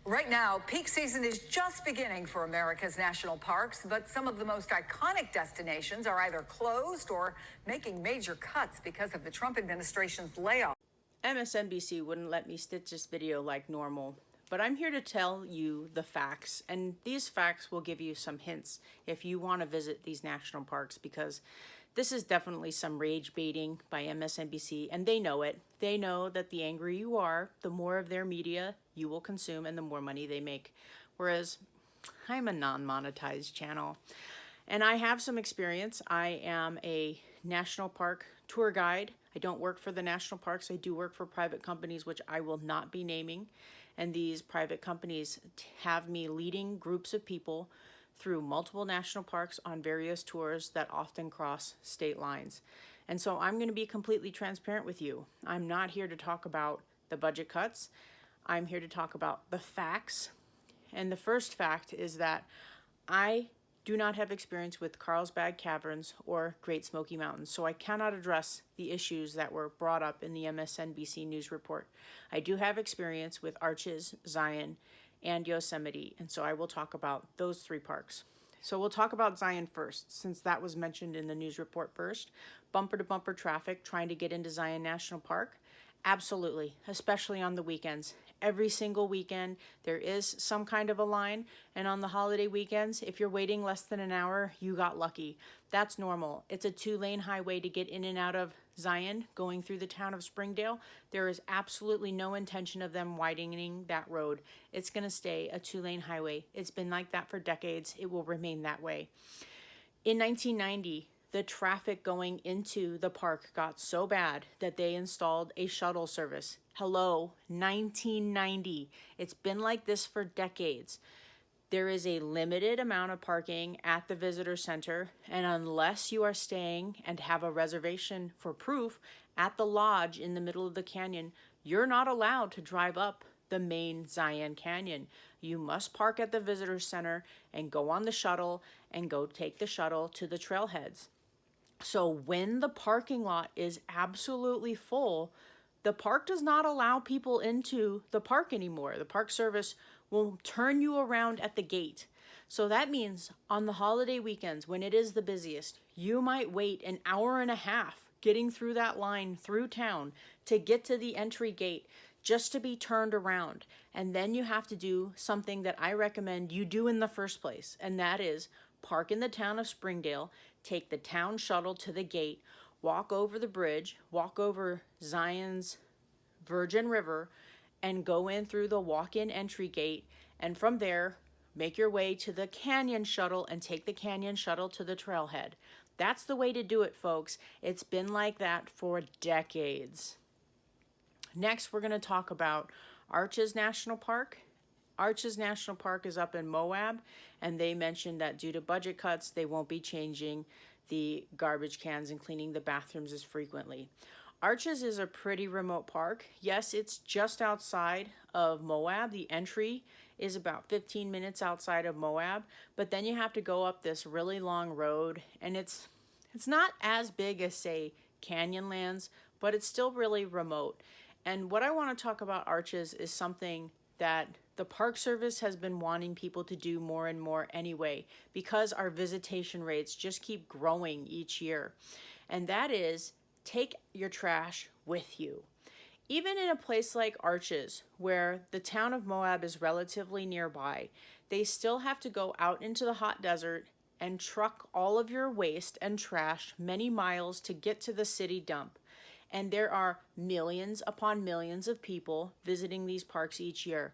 Right now, peak season is just beginning for America's national parks, but some of the most iconic destinations are either closed or making major cuts because of the Trump administration's layoff. MSNBC wouldn't let me stitch this video like normal, but I'm here to tell you the facts, and these facts will give you some hints if you want to visit these national parks, because this is definitely some rage baiting by MSNBC, and they know it. They know that the angrier you are, the more of their media you will consume and the more money they make. Whereas I'm a non-monetized channel, and I have some experience. I am a national park tour guide. I don't work for the national parks. I do work for private companies, which I will not be naming. And these private companies have me leading groups of people through multiple national parks on various tours that often cross state lines. And so I'm going to be completely transparent with you. I'm not here to talk about the budget cuts. I'm here to talk about the facts. And the first fact is that I do not have experience with Carlsbad Caverns or Great Smoky Mountains, so I cannot address the issues that were brought up in the MSNBC news report. I do have experience with Arches, Zion, and Yosemite, and so I will talk about those three parks. So we'll talk about Zion first, since that was mentioned in the news report first. Bumper-to-bumper traffic trying to get into Zion National Park. Absolutely, especially on the weekends. Every single weekend, there is some kind of a line, and on the holiday weekends, if you're waiting less than an hour, you got lucky. That's normal. It's a 2-lane highway to get in and out of Zion, going through the town of Springdale. There is absolutely no intention of them widening that road. It's going to stay a 2-lane highway. It's been like that for decades. It will remain that way. In 1990, the traffic going into the park got so bad that they installed a shuttle service. Hello, 1990. It's been like this for decades. There is a limited amount of parking at the visitor center, and unless you are staying and have a reservation for proof at the lodge in the middle of the canyon, you're not allowed to drive up the main Zion Canyon. You must park at the visitor center and go on the shuttle and go take the shuttle to the trailheads. So when the parking lot is absolutely full, the park does not allow people into the park anymore. The Park Service will turn you around at the gate. So that means on the holiday weekends, when it is the busiest, you might wait an hour and a half getting through that line through town to get to the entry gate just to be turned around. And then you have to do something that I recommend you do in the first place, and that is park in the town of Springdale, take the town shuttle to the gate, walk over the bridge, walk over Zion's Virgin River, and go in through the walk-in entry gate, and from there, make your way to the canyon shuttle and take the canyon shuttle to the trailhead. That's the way to do it, folks. It's been like that for decades. Next, we're going to talk about Arches National Park. Arches National Park is up in Moab, and they mentioned that due to budget cuts, they won't be changing the garbage cans and cleaning the bathrooms as frequently. Arches is a pretty remote park. Yes, it's just outside of Moab. The entry is about 15 minutes outside of Moab, but then you have to go up this really long road, and it's not as big as, say, Canyonlands, but it's still really remote. And what I want to talk about Arches is something that the Park Service has been wanting people to do more and more anyway, because our visitation rates just keep growing each year. And that is, take your trash with you. Even in a place like Arches, where the town of Moab is relatively nearby, they still have to go out into the hot desert and truck all of your waste and trash many miles to get to the city dump. And there are millions upon millions of people visiting these parks each year.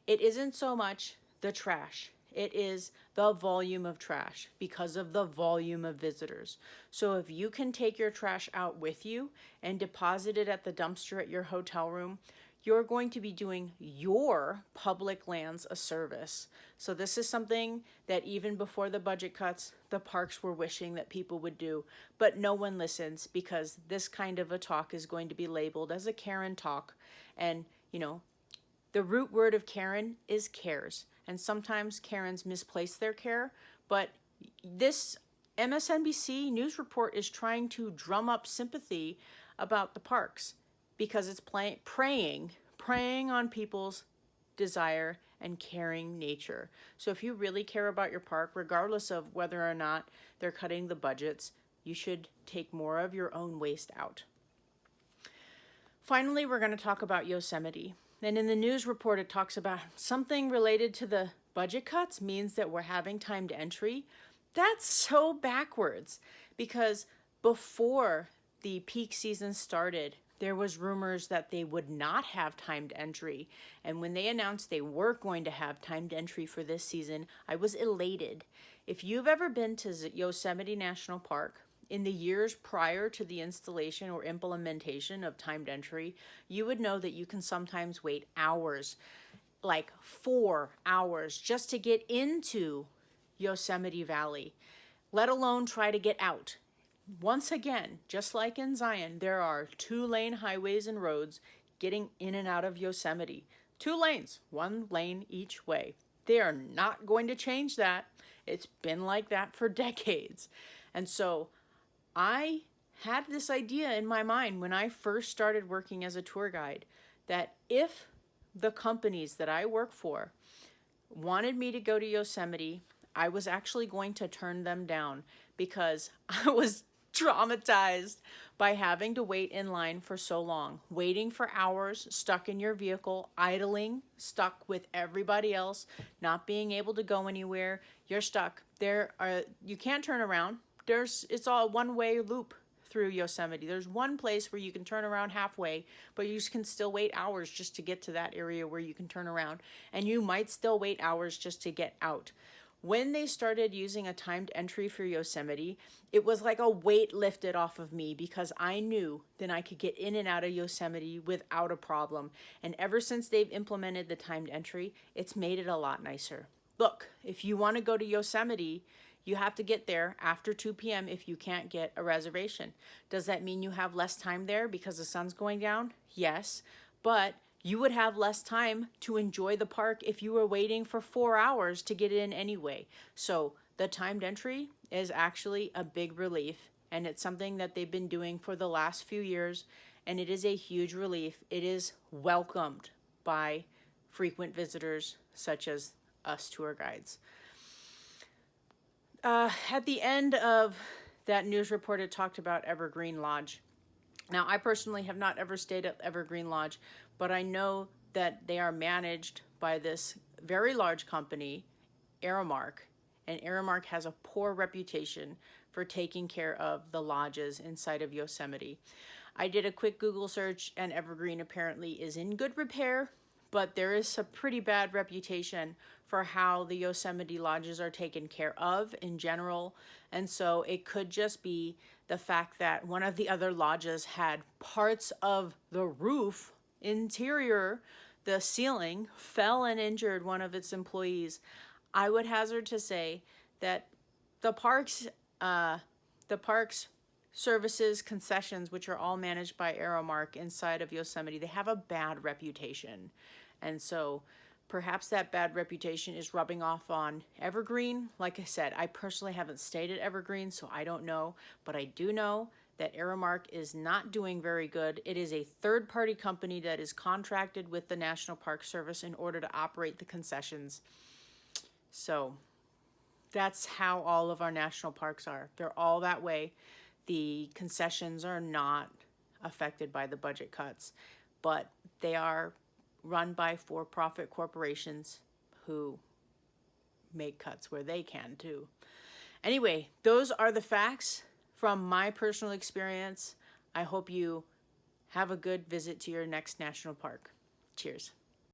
It isn't so much the trash. It is the volume of trash because of the volume of visitors. So if you can take your trash out with you and deposit it at the dumpster at your hotel room, you're going to be doing your public lands a service. So this is something that even before the budget cuts, the parks were wishing that people would do, but no one listens, because this kind of a talk is going to be labeled as a Karen talk. And, you know, the root word of Karen is cares. And sometimes Karens misplace their care, but this MSNBC news report is trying to drum up sympathy about the parks, because it's preying on people's desire, and caring nature. So if you really care about your park, regardless of whether or not they're cutting the budgets, you should take more of your own waste out. Finally, we're going to talk about Yosemite. And in the news report, it talks about something related to the budget cuts means that we're having timed entry. That's so backwards, because before the peak season started, there was rumors that they would not have timed entry. And when they announced they were going to have timed entry for this season, I was elated. If you've ever been to Yosemite National Park, in the years prior to the installation or implementation of timed entry, you would know that you can sometimes wait hours, like 4 hours, just to get into Yosemite Valley, let alone try to get out. Once again, just like in Zion, there are 2-lane highways and roads getting in and out of Yosemite. 2 lanes, 1 lane each way. They are not going to change that. It's been like that for decades. And so I had this idea in my mind when I first started working as a tour guide, that if the companies that I work for wanted me to go to Yosemite, I was actually going to turn them down, because I was traumatized by having to wait in line for so long, waiting for hours, stuck in your vehicle, idling, stuck with everybody else, not being able to go anywhere. You're stuck. You can't turn around. It's all a one-way loop through Yosemite. There's one place where you can turn around halfway, but you can still wait hours just to get to that area where you can turn around. And you might still wait hours just to get out. When they started using a timed entry for Yosemite, it was like a weight lifted off of me, because I knew that I could get in and out of Yosemite without a problem. And ever since they've implemented the timed entry, it's made it a lot nicer. Look, if you want to go to Yosemite, you have to get there after 2 p.m. if you can't get a reservation. Does that mean you have less time there because the sun's going down? Yes, but you would have less time to enjoy the park if you were waiting for 4 hours to get in anyway. So the timed entry is actually a big relief, and it's something that they've been doing for the last few years, and it is a huge relief. It is welcomed by frequent visitors such as us tour guides. At the end of that news report, it talked about Evergreen Lodge. Now, I personally have not ever stayed at Evergreen Lodge, but I know that they are managed by this very large company, Aramark, and Aramark has a poor reputation for taking care of the lodges inside of Yosemite. I did a quick Google search, and Evergreen apparently is in good repair, but there is a pretty bad reputation for how the Yosemite lodges are taken care of in general. And so it could just be the fact that one of the other lodges had parts of the roof, interior, the ceiling, fell and injured one of its employees. I would hazard to say that the parks services concessions, which are all managed by Aramark inside of Yosemite, they have a bad reputation. And so perhaps that bad reputation is rubbing off on Evergreen. Like I said, I personally haven't stayed at Evergreen, so I don't know. But I do know that Aramark is not doing very good. It is a third-party company that is contracted with the National Park Service in order to operate the concessions. So that's how all of our national parks are. They're all that way. The concessions are not affected by the budget cuts, but they are run by for-profit corporations who make cuts where they can too. Anyway, those are the facts from my personal experience. I hope you have a good visit to your next national park. Cheers.